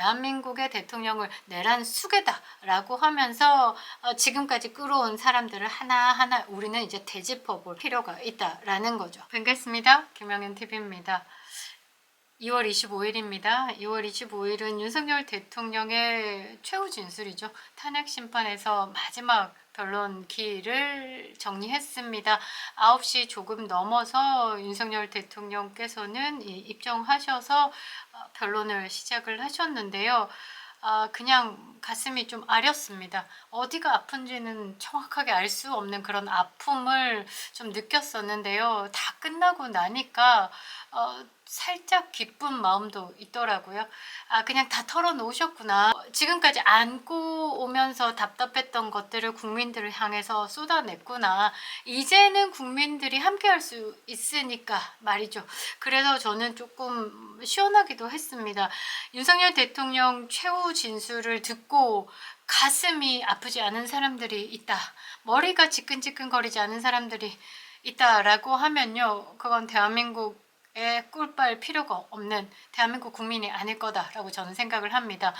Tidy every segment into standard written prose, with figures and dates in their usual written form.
대한민국의 대통령을 내란 수괴다라고 하면서 지금까지 끌어온 사람들을 하나하나 우리는 이제 되짚어 볼 필요가 있다라는 거죠. 반갑습니다. 김영현 TV입니다. 2월 25일입니다. 2월 25일은 윤석열 대통령의 최후 진술이죠. 탄핵 심판에서 마지막 변론 기일을 정리했습니다. 9시 조금 넘어서 윤석열 대통령께서는 입정하셔서 변론을 시작을 하셨는데요. 그냥 가슴이 좀 아렸습니다. 어디가 아픈지는 정확하게 알 수 없는 그런 아픔을 좀 느꼈었는데요. 다 끝나고 나니까 살짝 기쁜 마음도 있더라고요. 그냥 다 털어놓으셨구나. 지금까지 안고 오면서 답답했던 것들을 국민들을 향해서 쏟아냈구나. 이제는 국민들이 함께할 수 있으니까 말이죠. 그래서 저는 조금 시원하기도 했습니다. 윤석열 대통령 최후 진술을 듣고 가슴이 아프지 않은 사람들이 있다. 머리가 지끈지끈거리지 않은 사람들이 있다라고 하면요. 그건 대한민국에 꿀빨 필요가 없는 대한민국 국민이 아닐 거다라고 저는 생각을 합니다.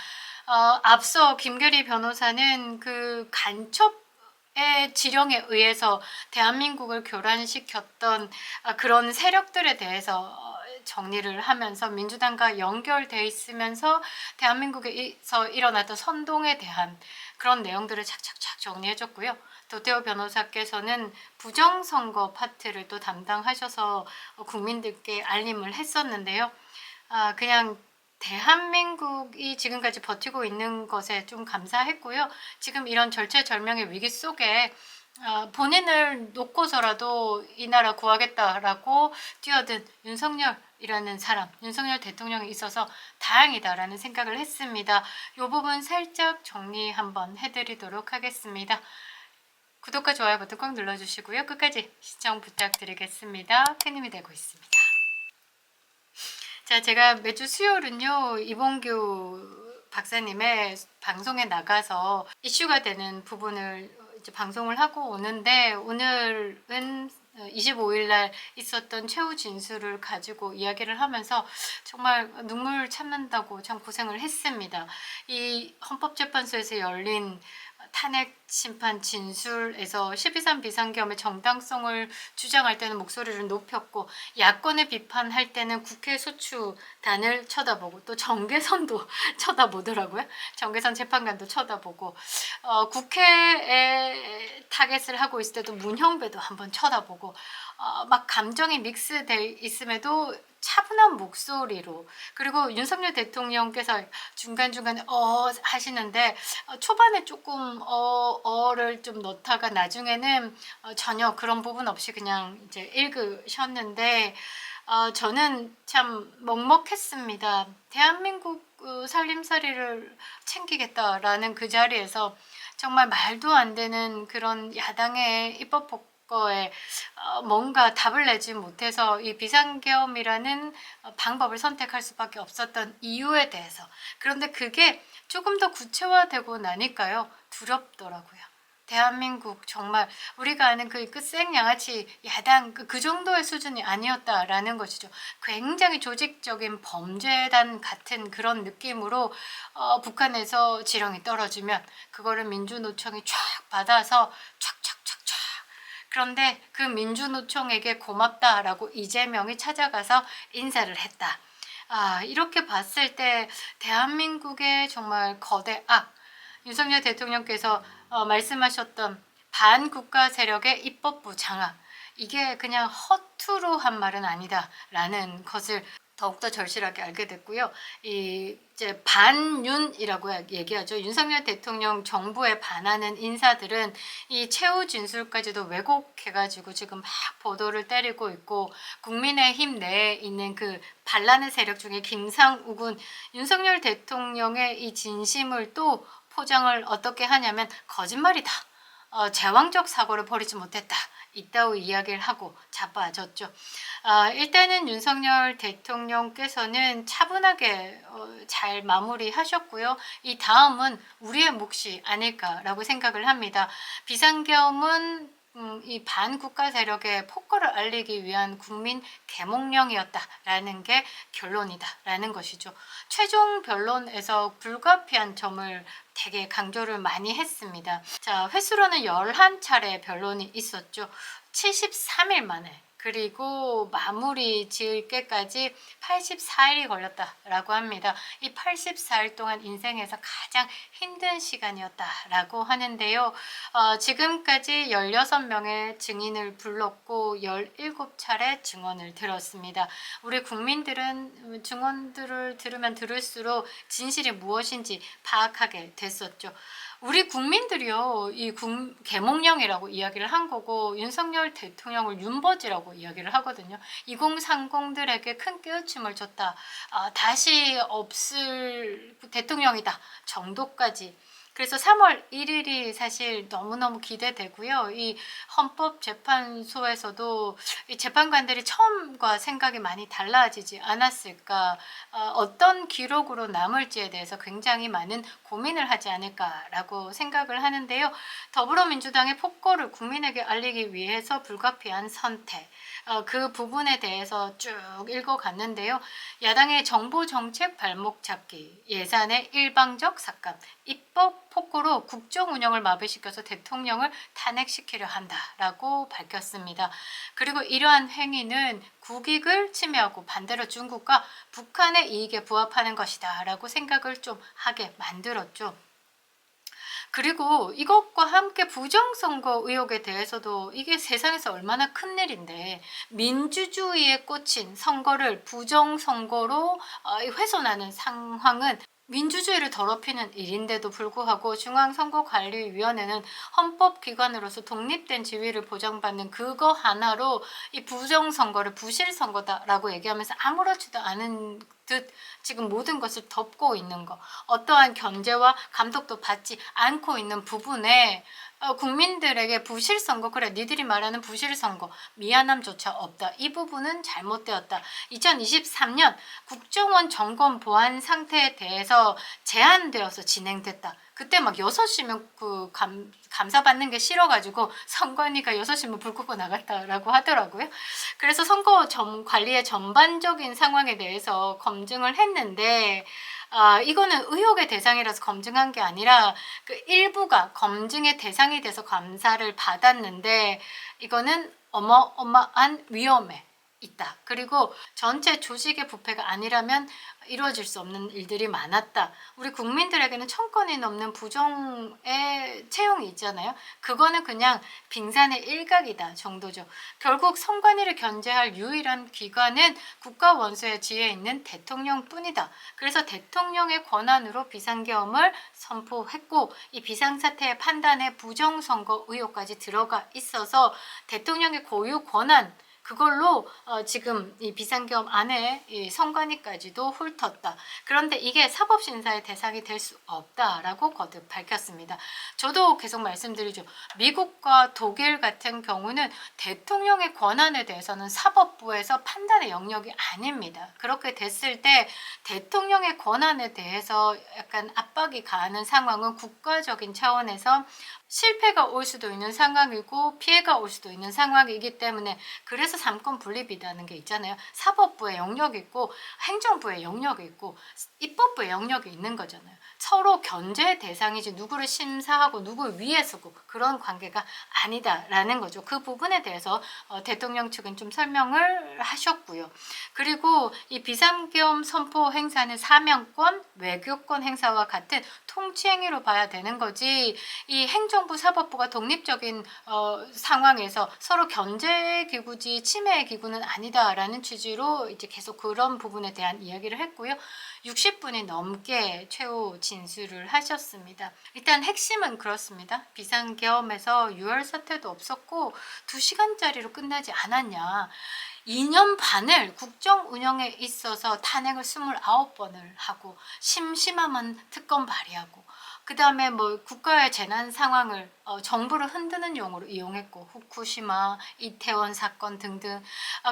앞서 김규리 변호사는 그 간첩의 지령에 의해서 대한민국을 교란시켰던 그런 세력들에 대해서 정리를 하면서 민주당과 연결돼 있으면서 대한민국에서 일어났던 선동에 대한 그런 내용들을 착착착 정리해줬고요. 도태호 변호사께서는 부정선거 파트를 또 담당하셔서 국민들께 알림을 했었는데요. 그냥 대한민국이 지금까지 버티고 있는 것에 좀 감사했고요. 지금 이런 절체절명의 위기 속에 본인을 놓고서라도 이 나라 구하겠다라고 뛰어든 윤석열이라는 사람, 윤석열 대통령이 있어서 다행이다라는 생각을 했습니다. 이 부분 살짝 정리 한번 해드리도록 하겠습니다. 구독과 좋아요 버튼 꼭 눌러주시고요. 끝까지 시청 부탁드리겠습니다. 큰 힘이 되고 있습니다. 자, 제가 매주 수요일은요, 이봉규 박사님의 방송에 나가서 이슈가 되는 부분을 이제 방송을 하고 오는데, 오늘은 25일 날 있었던 최후 진술을 가지고 이야기를 하면서 정말 눈물 참는다고 참 고생을 했습니다. 이 헌법재판소에서 열린 탄핵 심판 진술에서 12.3 비상계엄의 정당성을 주장할 때는 목소리를 높였고, 야권을 비판할 때는 국회 소추단을 쳐다보고 또 정계선도 쳐다보더라고요. 정계선 재판관도 쳐다보고, 국회에 타겟을 하고 있을 때도 문형배도 한번 쳐다보고, 막 감정이 믹스돼 있음에도 차분한 목소리로, 그리고 윤석열 대통령께서 중간중간에 하시는데 초반에 조금 어를 좀 넣다가 나중에는 전혀 그런 부분 없이 그냥 이제 읽으셨는데, 저는 참 먹먹했습니다. 대한민국 살림살이를 챙기겠다라는 그 자리에서 정말 말도 안 되는 그런 야당의 입법 거에 뭔가 답을 내지 못해서 이 비상계엄이라는 방법을 선택할 수밖에 없었던 이유에 대해서, 그런데 그게 조금 더 구체화되고 나니까요, 두렵더라고요. 대한민국 정말 우리가 아는 그 끝생양아치 야당 그 정도의 수준이 아니었다라는 것이죠. 굉장히 조직적인 범죄단 같은 그런 느낌으로 북한에서 지령이 떨어지면 그거를 민주노총이 쫙 받아서 촥촥촥촥, 그런데 그 민주노총에게 고맙다라고 이재명이 찾아가서 인사를 했다. 이렇게 봤을 때 대한민국의 정말 거대 악, 윤석열 대통령께서 말씀하셨던 반국가 세력의 입법부 장악, 이게 그냥 허투루 한 말은 아니다라는 것을 더욱더 절실하게 알게 됐고요. 이제 반윤이라고 얘기하죠. 윤석열 대통령 정부에 반하는 인사들은 이 최후 진술까지도 왜곡해가지고 지금 막 보도를 때리고 있고, 국민의힘 내에 있는 그 반란의 세력 중에 김상욱은 윤석열 대통령의 이 진심을 또 포장을 어떻게 하냐면 거짓말이다. 제왕적 사고를 벌이지 못했다. 이따위 이야기를 하고 자빠졌죠. 일단은 윤석열 대통령께서는 차분하게 잘 마무리하셨고요. 이 다음은 우리의 몫이 아닐까라고 생각을 합니다. 비상계엄은 이 반국가 세력의 폭거를 알리기 위한 국민 계몽령이었다라는 게 결론이다라는 것이죠. 최종 변론에서 불가피한 점을 되게 강조를 많이 했습니다. 자, 횟수로는 11차례 변론이 있었죠. 73일 만에. 그리고 마무리 지을 때까지 84일이 걸렸다라고 합니다. 이 84일 동안 인생에서 가장 힘든 시간이었다라고 하는데요. 지금까지 16명의 증인을 불렀고 17차례 증언을 들었습니다. 우리 국민들은 증언들을 들으면 들을수록 진실이 무엇인지 파악하게 됐었죠. 우리 국민들이요, 이 계몽령이라고 이야기를 한 거고, 윤석열 대통령을 윤버지라고 이야기를 하거든요. 2030들에게 큰 깨우침을 줬다. 다시 없을 대통령이다. 정도까지. 그래서 3월 1일이 사실 너무너무 기대되고요. 이 헌법재판소에서도 이 재판관들이 처음과 생각이 많이 달라지지 않았을까, 어떤 기록으로 남을지에 대해서 굉장히 많은 고민을 하지 않을까라고 생각을 하는데요. 더불어민주당의 폭거를 국민에게 알리기 위해서 불가피한 선택, 그 부분에 대해서 쭉 읽어갔는데요. 야당의 정보정책 발목 잡기, 예산의 일방적 삭감, 입법 폭거로 국정 운영을 마비시켜서 대통령을 탄핵시키려 한다라고 밝혔습니다. 그리고 이러한 행위는 국익을 침해하고 반대로 중국과 북한의 이익에 부합하는 것이다 라고 생각을 좀 하게 만들었죠. 그리고 이것과 함께 부정선거 의혹에 대해서도 이게 세상에서 얼마나 큰일인데, 민주주의에 꽂힌 선거를 부정선거로 훼손하는 상황은 민주주의를 더럽히는 일인데도 불구하고 중앙선거관리위원회는 헌법기관으로서 독립된 지위를 보장받는 그거 하나로 이 부정선거를 부실선거다라고 얘기하면서 아무렇지도 않은 듯 지금 모든 것을 덮고 있는 거, 어떠한 견제와 감독도 받지 않고 있는 부분에 국민들에게 부실선거, 그래 니들이 말하는 부실선거, 미안함조차 없다, 이 부분은 잘못되었다. 2023년 국정원 점검 보안 상태에 대해서 제한되어서 진행됐다. 그때 막 6시면 그 감사받는 게 싫어가지고 선관위가 6시면 불 끄고 나갔다라고 하더라고요. 그래서 선거 관리의 전반적인 상황에 대해서 검증을 했는데, 이거는 의혹의 대상이라서 검증한 게 아니라 그 일부가 검증의 대상이 돼서 감사를 받았는데, 이거는 어마어마한 위험에 있다. 그리고 전체 조직의 부패가 아니라면 이루어질 수 없는 일들이 많았다. 우리 국민들에게는 1000건이 넘는 부정의 채용이 있잖아요. 그거는 그냥 빙산의 일각이다 정도죠. 결국 선관위를 견제할 유일한 기관은 국가원수의 지위에 있는 대통령뿐이다. 그래서 대통령의 권한으로 비상계엄을 선포했고, 이 비상사태의 판단에 부정선거 의혹까지 들어가 있어서 대통령의 고유 권한, 그걸로 지금 이 비상계엄 안에 이 선관위까지도 훑었다. 그런데 이게 사법심사의 대상이 될 수 없다라고 거듭 밝혔습니다. 저도 계속 말씀드리죠. 미국과 독일 같은 경우는 대통령의 권한에 대해서는 사법부에서 판단의 영역이 아닙니다. 그렇게 됐을 때 대통령의 권한에 대해서 약간 압박이 가하는 상황은 국가적인 차원에서 실패가 올 수도 있는 상황이고 피해가 올 수도 있는 상황이기 때문에, 그래서 삼권 분립이라는 게 있잖아요. 사법부의 영역이 있고 행정부의 영역이 있고 입법부의 영역이 있는 거잖아요. 서로 견제 대상이지 누구를 심사하고 누구 위에 서고 그런 관계가 아니다라는 거죠. 그 부분에 대해서 대통령 측은 좀 설명을 하셨고요. 그리고 이 비상계엄 선포 행사는 사명권, 외교권 행사와 같은 통치 행위로 봐야 되는 거지, 이 행정부 사법부가 독립적인 상황에서 서로 견제 기구지 침해 기구는 아니다라는 취지로 이제 계속 그런 부분에 대한 이야기를 했고요. 60분이 넘게 최후 진술을 하셨습니다. 일단 핵심은 그렇습니다. 비상계엄에서 유혈 사태도 없었고 2시간짜리로 끝나지 않았냐. 2년 반을 국정 운영에 있어서 탄핵을 29번을 하고 심심하면 특검 발의하고 그 다음에 뭐 국가의 재난 상황을 정부를 흔드는 용어로 이용했고, 후쿠시마, 이태원 사건 등등.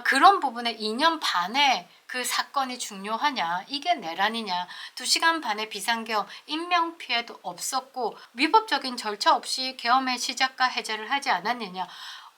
그런 부분에 2년 반에 그 사건이 중요하냐, 이게 내란이냐, 2시간 반의 비상계엄, 인명피해도 없었고 위법적인 절차 없이 계엄의 시작과 해제를 하지 않았느냐,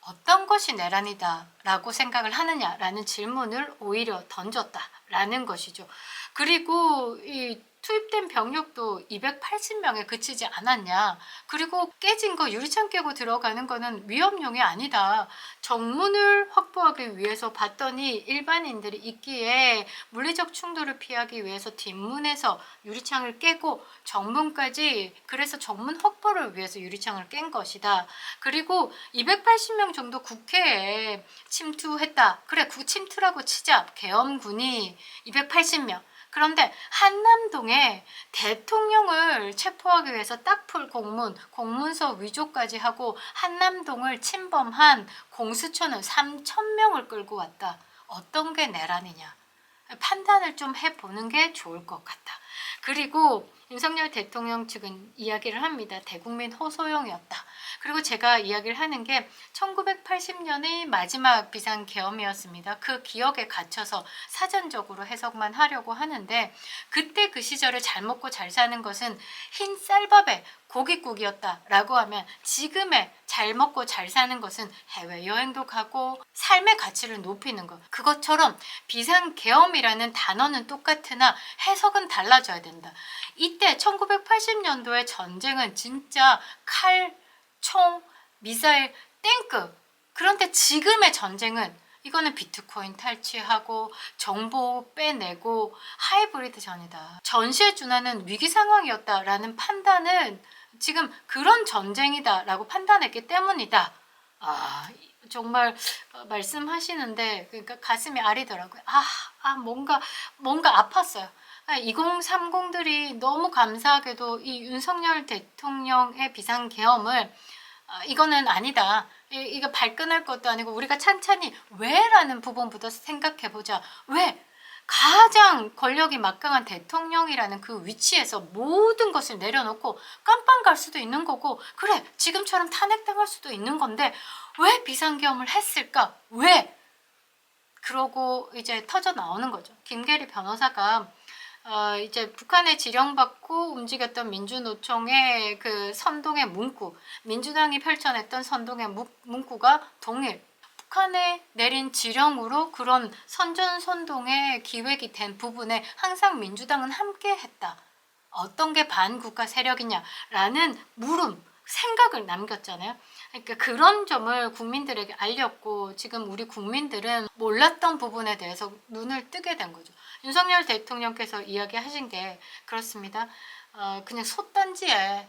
어떤 것이 내란이다 라고 생각을 하느냐라는 질문을 오히려 던졌다라는 것이죠. 그리고 이 투입된 병력도 280명에 그치지 않았냐. 그리고 깨진 거, 유리창 깨고 들어가는 거는 위험용이 아니다. 정문을 확보하기 위해서 봤더니 일반인들이 있기에 물리적 충돌을 피하기 위해서 뒷문에서 유리창을 깨고 정문까지, 그래서 정문 확보를 위해서 유리창을 깬 것이다. 그리고 280명 정도 국회에 침투했다. 그래, 침투라고 치자. 계엄군이 280명. 그런데 한남동에 대통령을 체포하기 위해서 딱풀 공문서 위조까지 하고 한남동을 침범한 공수처는 3,000명을 끌고 왔다. 어떤 게 내란이냐? 판단을 좀 해보는 게 좋을 것 같다. 그리고 윤석열 대통령 측은 이야기를 합니다. 대국민 호소용이었다. 그리고 제가 이야기를 하는 게 1980년의 마지막 비상계엄이었습니다. 그 기억에 갇혀서 사전적으로 해석만 하려고 하는데, 그때 그 시절을 잘 먹고 잘 사는 것은 흰 쌀밥에 고깃국이었다라고 하면, 지금의 잘 먹고 잘 사는 것은 해외여행도 가고 삶의 가치를 높이는 것. 그것처럼 비상계엄이라는 단어는 똑같으나 해석은 달라져야 된다. 이때 1980년도의 전쟁은 진짜 칼, 총, 미사일, 탱크. 그런데 지금의 전쟁은 이거는 비트코인 탈취하고 정보 빼내고 하이브리드 전이다. 전시에 준하는 위기 상황이었다라는 판단은 지금 그런 전쟁이다라고 판단했기 때문이다. 정말 말씀하시는데 그러니까 가슴이 아리더라고요. 뭔가 아팠어요. 2030들이 너무 감사하게도 이 윤석열 대통령의 비상계엄을 이거는 아니다. 이거 발끈할 것도 아니고 우리가 찬찬히 왜라는 부분부터 생각해보자. 왜? 가장 권력이 막강한 대통령이라는 그 위치에서 모든 것을 내려놓고 깜빵 갈 수도 있는 거고, 그래 지금처럼 탄핵당할 수도 있는 건데 왜 비상계엄을 했을까? 왜? 그러고 이제 터져 나오는 거죠. 김계리 변호사가 이제 북한에 지령받고 움직였던 민주노총의 그 선동의 문구, 민주당이 펼쳐냈던 선동의 문구가 동일. 북한에 내린 지령으로 그런 선전선동의 기획이 된 부분에 항상 민주당은 함께했다. 어떤 게 반국가 세력이냐라는 생각을 남겼잖아요. 그러니까 그런 점을 국민들에게 알렸고, 지금 우리 국민들은 몰랐던 부분에 대해서 눈을 뜨게 된 거죠. 윤석열 대통령께서 이야기하신 게 그렇습니다. 그냥 솥단지에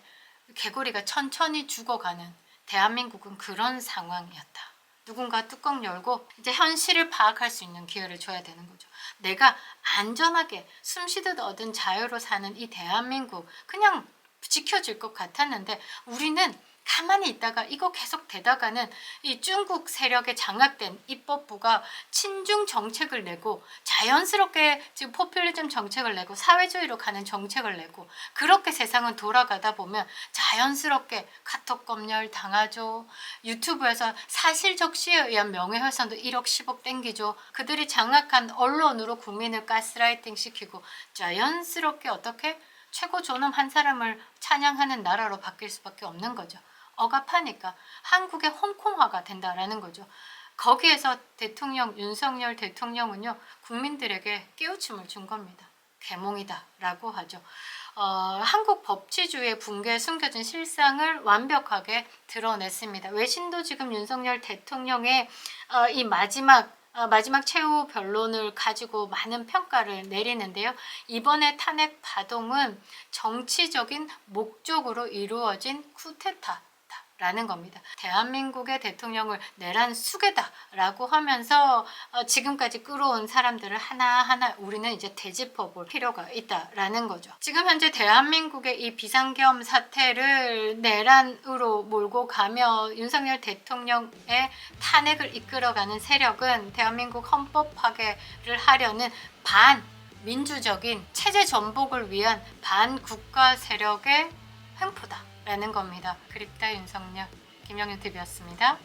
개구리가 천천히 죽어가는 대한민국은 그런 상황이었다. 누군가 뚜껑 열고 이제 현실을 파악할 수 있는 기회를 줘야 되는 거죠. 내가 안전하게 숨쉬듯 얻은 자유로 사는 이 대한민국 그냥 지켜질 것 같았는데, 우리는 가만히 있다가 이거 계속 되다가는 이 중국 세력에 장악된 입법부가 친중 정책을 내고 자연스럽게 지금 포퓰리즘 정책을 내고 사회주의로 가는 정책을 내고, 그렇게 세상은 돌아가다 보면 자연스럽게 카톡 검열 당하죠. 유튜브에서 사실 적시에 의한 명예훼손도 1억 10억 땡기죠. 그들이 장악한 언론으로 국민을 가스라이팅 시키고 자연스럽게 어떻게 최고 존엄 한 사람을 찬양하는 나라로 바뀔 수밖에 없는 거죠. 억압하니까 한국의 홍콩화가 된다라는 거죠. 거기에서 윤석열 대통령은요, 국민들에게 깨우침을 준 겁니다. 계몽이다 라고 하죠. 한국 법치주의의 붕괴에 숨겨진 실상을 완벽하게 드러냈습니다. 외신도 지금 윤석열 대통령의 이 마지막 최후 변론을 가지고 많은 평가를 내리는데요. 이번에 탄핵 파동은 정치적인 목적으로 이루어진 쿠데타라는 겁니다. 대한민국의 대통령을 내란 수괴다라고 하면서 지금까지 끌어온 사람들을 하나하나 우리는 이제 되짚어 볼 필요가 있다라는 거죠. 지금 현재 대한민국의 이 비상계엄 사태를 내란으로 몰고 가며 윤석열 대통령의 탄핵을 이끌어가는 세력은 대한민국 헌법 파괴를 하려는 반민주적인 체제 전복을 위한 반국가 세력의 횡포다라는 겁니다. 그립다 윤석열, 김영윤 TV였습니다.